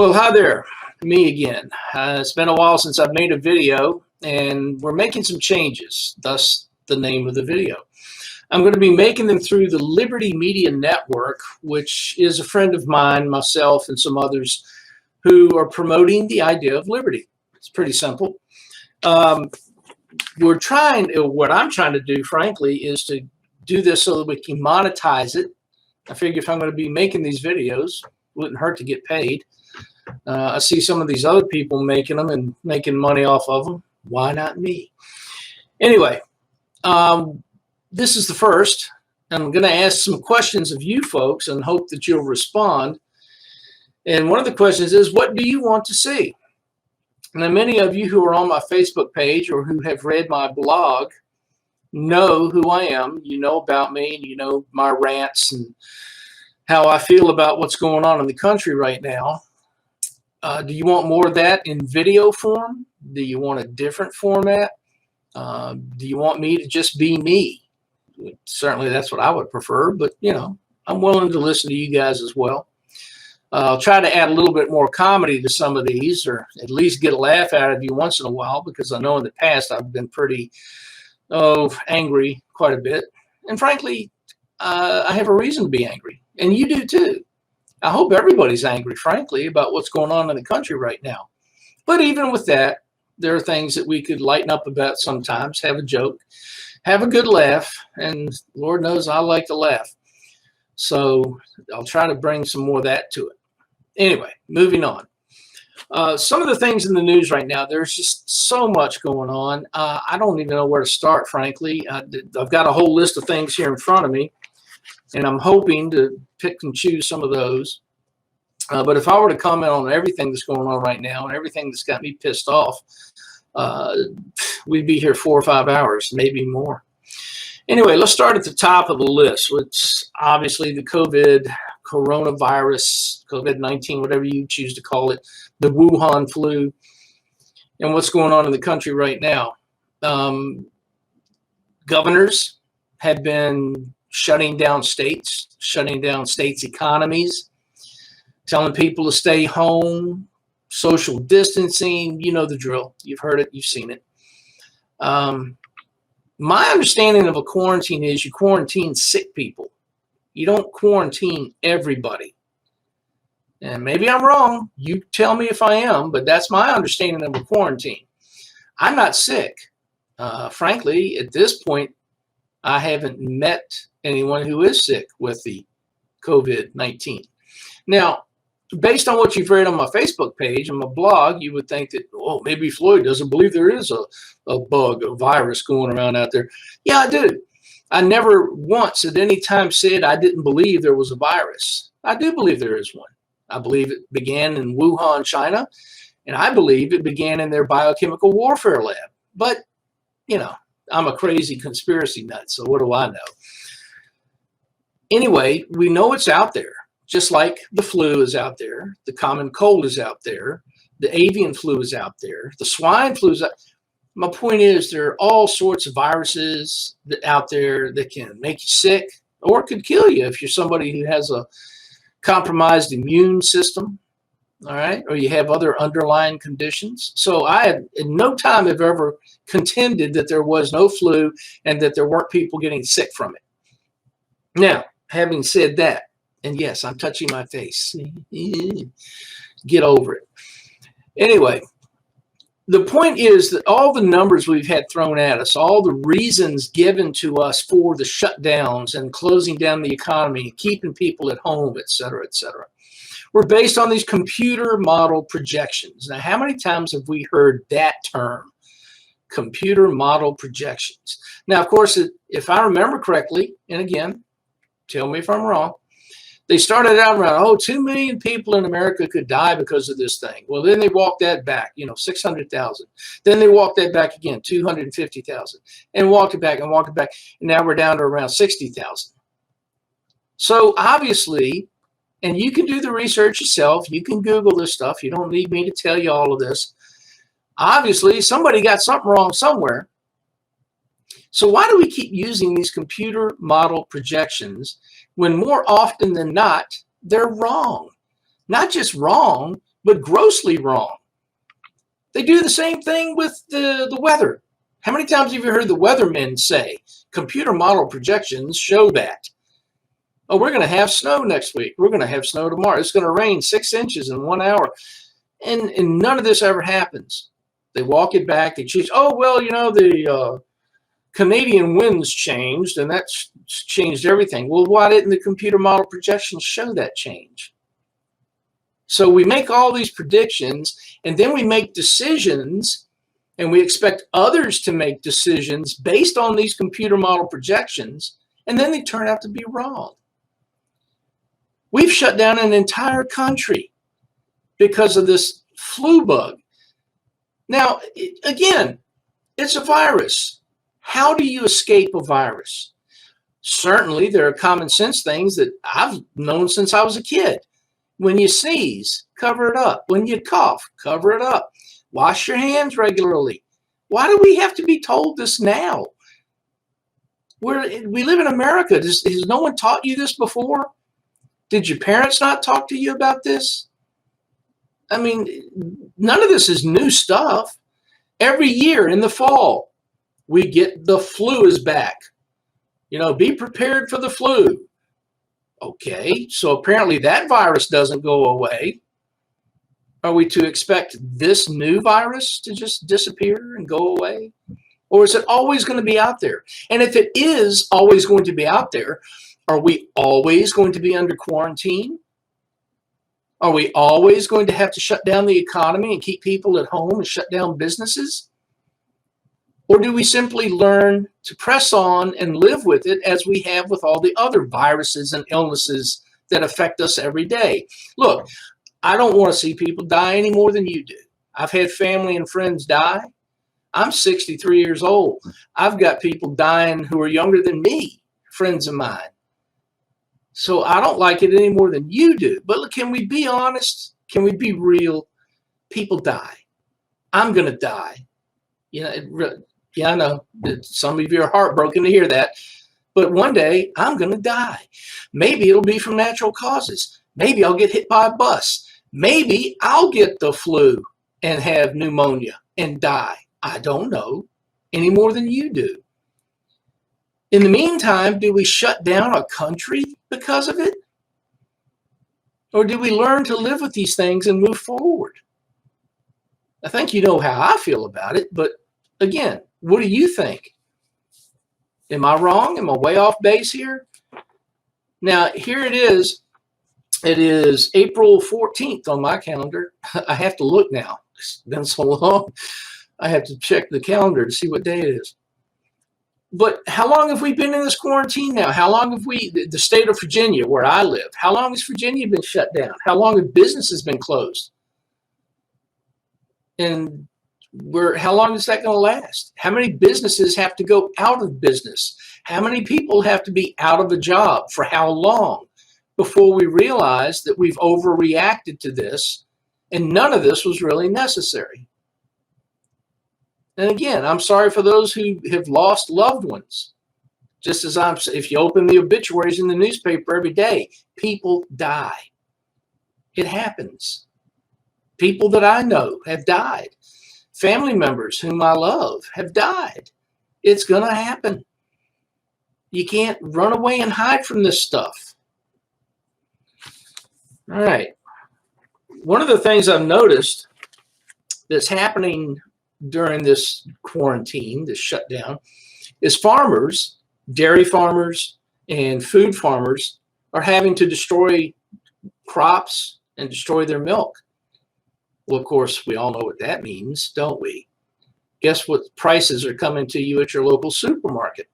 Well, hi there, me again. It's been a while since I've made a video, and we're making some changes, thus the name of the video. I'm going to be making them through the Liberty Media Network, which is a friend of mine, myself, and some others who are promoting the idea of liberty. It's pretty simple. What I'm trying to do, frankly, is to do this so that we can monetize it. I figure if I'm going to be making these videos, it wouldn't hurt to get paid. I see some of these other people making them and making money off of them. Why not me? Anyway, this is the first. I'm going to ask some questions of you folks and hope that you'll respond. And one of the questions is, what do you want to see? Now, many of you who are on my Facebook page or who have read my blog know who I am. You know about me, and you know my rants and how I feel about what's going on in the country right now. Do you want more of that in video form? Do you want a different format? Do you want me to just be me? Certainly that's what I would prefer, but you know, I'm willing to listen to you guys as well. I'll try to add a little bit more comedy to some of these, or at least get a laugh out of you once in a while, because I know in the past I've been pretty angry quite a bit. And frankly, I have a reason to be angry, and you do too. I hope everybody's angry, frankly, about what's going on in the country right now. But even with that, there are things that we could lighten up about sometimes, have a joke, have a good laugh, and Lord knows I like to laugh. So I'll try to bring some more of that to it. Anyway, moving on. Some of the things in the news right now, there's just so much going on. I don't even know where to start, frankly. I've got a whole list of things here in front of me, and I'm hoping to pick and choose some of those. But if I were to comment on everything that's going on right now and everything that's got me pissed off, we'd be here 4 or 5 hours, maybe more. Anyway, let's start at the top of the list, which obviously the coronavirus, COVID-19, whatever you choose to call it, the Wuhan flu, and what's going on in the country right now. Governors have been shutting down states economies, telling people to stay home, social distancing. You know the drill. You've heard it. You've seen it. My understanding of a quarantine is you quarantine sick people. You don't quarantine everybody. And maybe I'm wrong. You tell me if I am, but that's my understanding of a quarantine. I'm not sick. Frankly, at this point, I haven't met anyone who is sick with the COVID-19. Now, based on what you've read on my Facebook page and my blog, you would think that, oh, maybe Floyd doesn't believe there is a bug, a virus going around out there. Yeah, I do. I never once at any time said I didn't believe there was a virus. I do believe there is one. I believe it began in Wuhan, China, and I believe it began in their biochemical warfare lab. But, you know, I'm a crazy conspiracy nut, so what do I know? Anyway, we know it's out there. Just like the flu is out there, the common cold is out there, the avian flu is out there, the swine flu is out. My point is there are all sorts of viruses out there that can make you sick or could kill you if you're somebody who has a compromised immune system, all right, or you have other underlying conditions. So I have in no time have ever contended that there was no flu and that there weren't people getting sick from it. Now, having said that, and yes, I'm touching my face. Get over it. Anyway, the point is that all the numbers we've had thrown at us, all the reasons given to us for the shutdowns and closing down the economy, keeping people at home, et cetera, were based on these computer model projections. Now, how many times have we heard that term? Computer model projections. Now, of course, if I remember correctly, and again, tell me if I'm wrong, they started out around, 2 million people in America could die because of this thing. Well, then they walked that back, 600,000. Then they walked that back again, 250,000, and walked it back and walked it back. And now we're down to around 60,000. So obviously, and you can do the research yourself. You can Google this stuff. You don't need me to tell you all of this. Obviously, somebody got something wrong somewhere. So why do we keep using these computer model projections when more often than not, they're wrong? Not just wrong, but grossly wrong. They do the same thing with the weather. How many times have you heard the weathermen say, computer model projections show that? Oh, we're going to have snow next week. We're going to have snow tomorrow. It's going to rain 6 inches in 1 hour. And none of this ever happens. They walk it back. They choose, oh, well, you know, the Canadian winds changed, and that's changed everything. Well, why didn't the computer model projections show that change? So we make all these predictions, and then we make decisions, and we expect others to make decisions based on these computer model projections, and then they turn out to be wrong. We've shut down an entire country because of this flu bug. Now, again, it's a virus. How do you escape a virus? Certainly, there are common sense things that I've known since I was a kid. When you sneeze, cover it up. When you cough, cover it up. Wash your hands regularly. Why do we have to be told this now? We live in America. Has no one taught you this before? Did your parents not talk to you about this? I mean, none of this is new stuff. Every year in the fall, we get the flu is back. You know, be prepared for the flu. Okay, so apparently that virus doesn't go away. Are we to expect this new virus to just disappear and go away? Or is it always going to be out there? And if it is always going to be out there, are we always going to be under quarantine? Are we always going to have to shut down the economy and keep people at home and shut down businesses? Or do we simply learn to press on and live with it as we have with all the other viruses and illnesses that affect us every day? Look, I don't want to see people die any more than you do. I've had family and friends die. I'm 63 years old. I've got people dying who are younger than me, friends of mine. So I don't like it any more than you do. But look, can we be honest? Can we be real? People die. I'm going to die. You know, yeah, I know that some of you are heartbroken to hear that. But one day I'm going to die. Maybe it'll be from natural causes. Maybe I'll get hit by a bus. Maybe I'll get the flu and have pneumonia and die. I don't know any more than you do. In the meantime, do we shut down a country because of it? Or do we learn to live with these things and move forward? I think you know how I feel about it, but again, what do you think? Am I wrong? Am I way off base here? Now, here it is. It is April 14th on my calendar. I have to look now. It's been so long. I have to check the calendar to see what day it is. But how long have we been in this quarantine now? How long have the state of Virginia, where I live, how long has Virginia been shut down? How long have businesses been closed? And how long is that going to last? How many businesses have to go out of business? How many people have to be out of a job for how long before we realize that we've overreacted to this and none of this was really necessary? And again, I'm sorry for those who have lost loved ones. Just as if you open the obituaries in the newspaper every day, people die. It happens. People that I know have died. Family members whom I love have died. It's going to happen. You can't run away and hide from this stuff. All right. One of the things I've noticed that's happening during this quarantine, this shutdown, is farmers, dairy farmers, and food farmers are having to destroy crops and destroy their milk. Well, of course, we all know what that means, don't we? Guess what prices are coming to you at your local supermarket?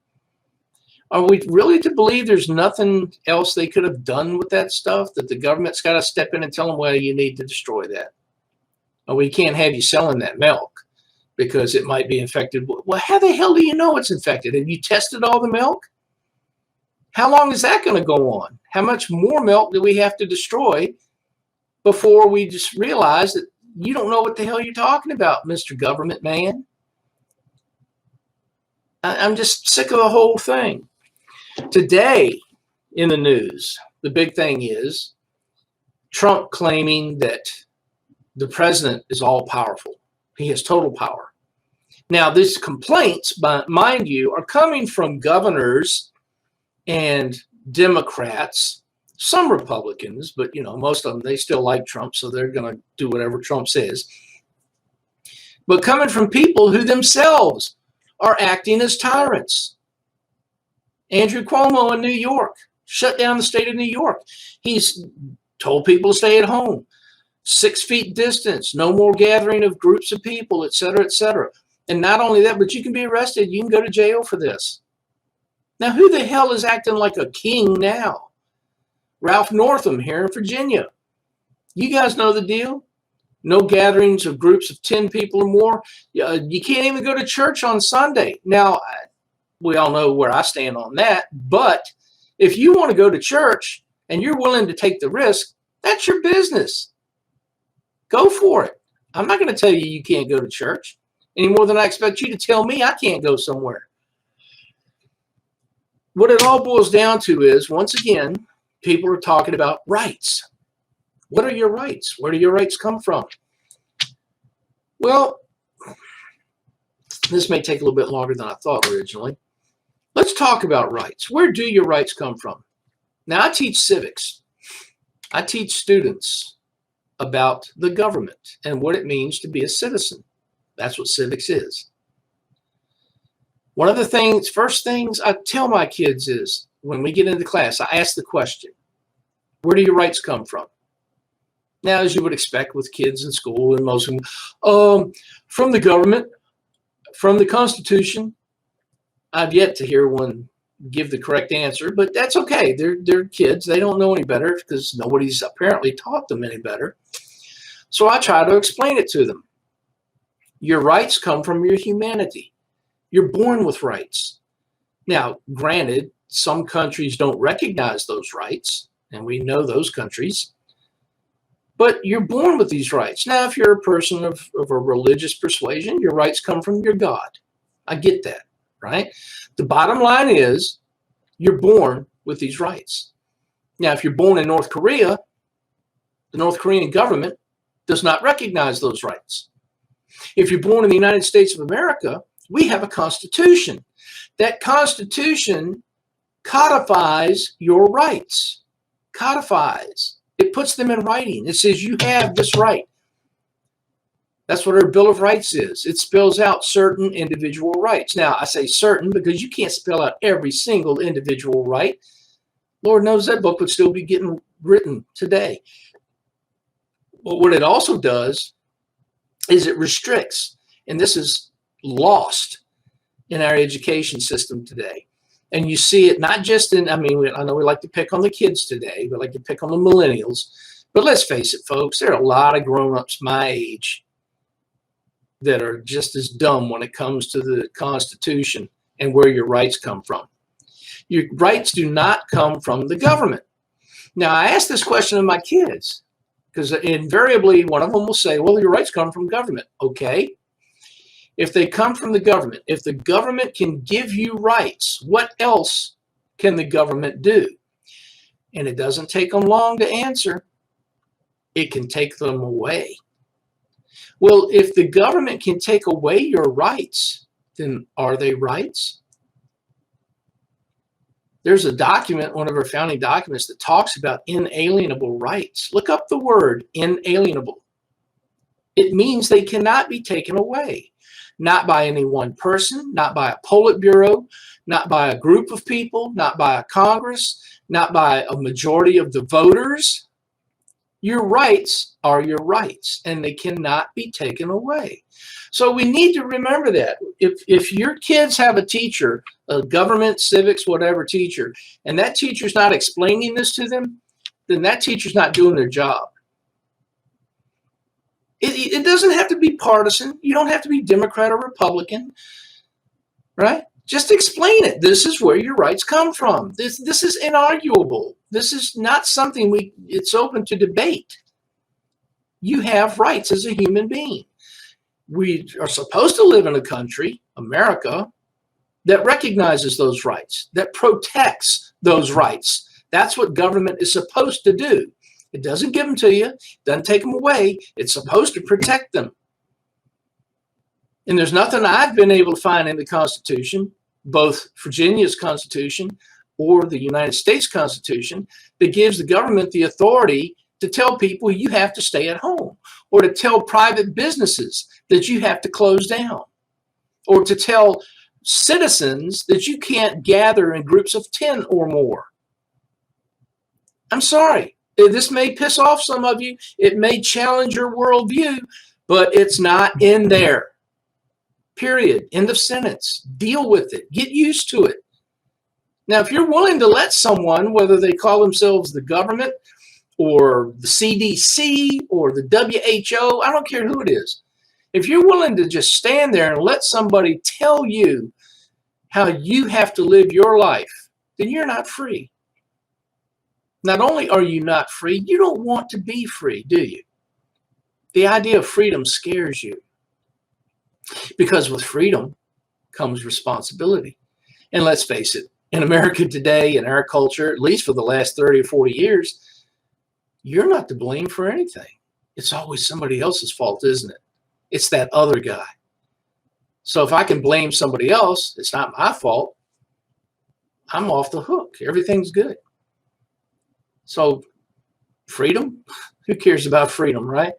Are we really to believe there's nothing else they could have done with that stuff, that the government's got to step in and tell them, well, you need to destroy that? Or we can't have you selling that milk because it might be infected. Well, how the hell do you know it's infected? Have you tested all the milk? How long is that going to go on? How much more milk do we have to destroy before we just realize that you don't know what the hell you're talking about, Mr. Government Man? I'm just sick of the whole thing. Today in the news, the big thing is Trump claiming that the president is all powerful. He has total power. Now, these complaints, mind you, are coming from governors and Democrats, some Republicans, but most of them, they still like Trump, so they're going to do whatever Trump says. But coming from people who themselves are acting as tyrants. Andrew Cuomo in New York shut down the state of New York. He's told people to stay at home, 6 feet distance, no more gathering of groups of people, et cetera, et cetera. And not only that, but you can be arrested. You can go to jail for this. Now, who the hell is acting like a king now? Ralph Northam here in Virginia. You guys know the deal. No gatherings of groups of 10 people or more. You can't even go to church on Sunday. Now, we all know where I stand on that. But if you want to go to church and you're willing to take the risk, that's your business. Go for it. I'm not going to tell you you can't go to church any more than I expect you to tell me I can't go somewhere. What it all boils down to is, once again, people are talking about rights. What are your rights? Where do your rights come from? Well, this may take a little bit longer than I thought originally. Let's talk about rights. Where do your rights come from? Now, I teach civics. I teach students about the government and what it means to be a citizen. That's what civics is. One of the first things I tell my kids is, when we get into class, I ask the question, where do your rights come from? Now, as you would expect with kids in school, and most of them, from the government, from the Constitution. I've yet to hear one give the correct answer, but that's okay. They're kids. They don't know any better because nobody's apparently taught them any better. So I try to explain it to them. Your rights come from your humanity. You're born with rights. Now, granted, some countries don't recognize those rights, and we know those countries, but you're born with these rights. Now, if you're a person of a religious persuasion, your rights come from your God. I get that, right? The bottom line is you're born with these rights. Now, if you're born in North Korea, the North Korean government does not recognize those rights. If you're born in the United States of America, we have a Constitution. That Constitution codifies your rights. Codifies. It puts them in writing. It says you have this right. That's what our Bill of Rights is. It spells out certain individual rights. Now, I say certain because you can't spell out every single individual right. Lord knows that book would still be getting written today. But what it also does is it restricts, and this is lost in our education system today. And you see it not just in, I know we like to pick on the kids today, we like to pick on the millennials, but let's face it, folks, there are a lot of grown-ups my age that are just as dumb when it comes to the Constitution and where your rights come from. Your rights do not come from the government. Now, I ask this question of my kids because invariably one of them will say, well, your rights come from government. Okay. If they come from the government, if the government can give you rights, what else can the government do? And it doesn't take them long to answer. It can take them away. Well, if the government can take away your rights, then are they rights? There's a document, one of our founding documents, that talks about inalienable rights. Look up the word inalienable. It means they cannot be taken away. Not by any one person, not by a Politburo, not by a group of people, not by a Congress, not by a majority of the voters. Your rights are your rights, and they cannot be taken away. So we need to remember that. If your kids have a teacher, a government, civics, whatever teacher, and that teacher's not explaining this to them, then that teacher's not doing their job. It doesn't have to be partisan. You don't have to be Democrat or Republican, right? Just explain it. This is where your rights come from. This is inarguable. This is not something it's open to debate. You have rights as a human being. We are supposed to live in a country, America, that recognizes those rights, that protects those rights. That's what government is supposed to do. It doesn't give them to you. It doesn't take them away. It's supposed to protect them. And there's nothing I've been able to find in the Constitution, both Virginia's Constitution or the United States Constitution, that gives the government the authority to tell people you have to stay at home, or to tell private businesses that you have to close down, or to tell citizens that you can't gather in groups of 10 or more. I'm sorry. This may piss off some of you. It may challenge your worldview, but it's not in there. Period. End of sentence. Deal with it. Get used to it. Now, if you're willing to let someone, whether they call themselves the government or the CDC or the WHO, I don't care who it is, if you're willing to just stand there and let somebody tell you how you have to live your life, then you're not free. Not only are you not free, you don't want to be free, do you? The idea of freedom scares you, because with freedom comes responsibility. And let's face it, in America today, in our culture, at least for the last 30 or 40 years, you're not to blame for anything. It's always somebody else's fault, isn't it? It's that other guy. So if I can blame somebody else, it's not my fault. I'm off the hook. Everything's good. So freedom? Who cares about freedom, right?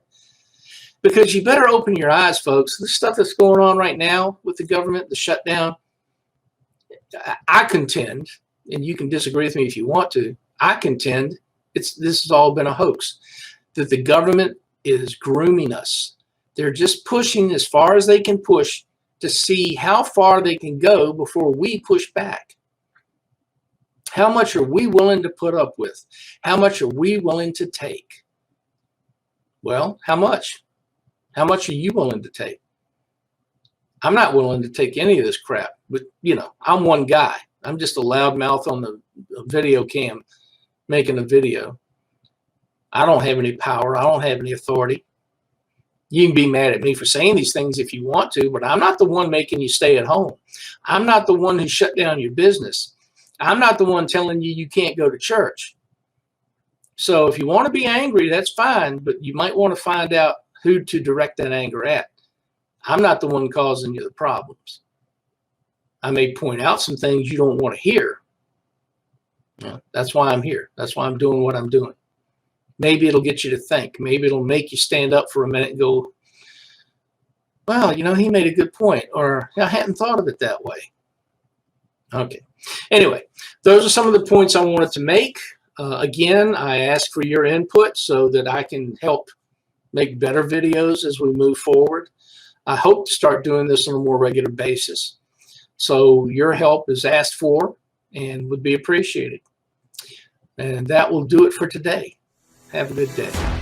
Because you better open your eyes, folks. The stuff that's going on right now with the government, the shutdown, I contend, and you can disagree with me if you want to, I contend this has all been a hoax, that the government is grooming us. They're just pushing as far as they can push to see how far they can go before we push back. How much are we willing to put up with? How much are we willing to take? Well, how much? How much are you willing to take? I'm not willing to take any of this crap, but I'm one guy. I'm just a loudmouth on the video cam making a video. I don't have any power. I don't have any authority. You can be mad at me for saying these things if you want to, but I'm not the one making you stay at home. I'm not the one who shut down your business. I'm not the one telling you you can't go to church. So if you want to be angry, that's fine, but you might want to find out who to direct that anger at. I'm not the one causing you the problems. I may point out some things you don't want to hear. That's why I'm here. That's why I'm doing what I'm doing. Maybe it'll get you to think. Maybe it'll make you stand up for a minute and go, well, he made a good point, or I hadn't thought of it that way. Okay. Anyway, those are some of the points I wanted to make. Again, I ask for your input so that I can help make better videos as we move forward. I hope to start doing this on a more regular basis. So your help is asked for and would be appreciated. And that will do it for today. Have a good day.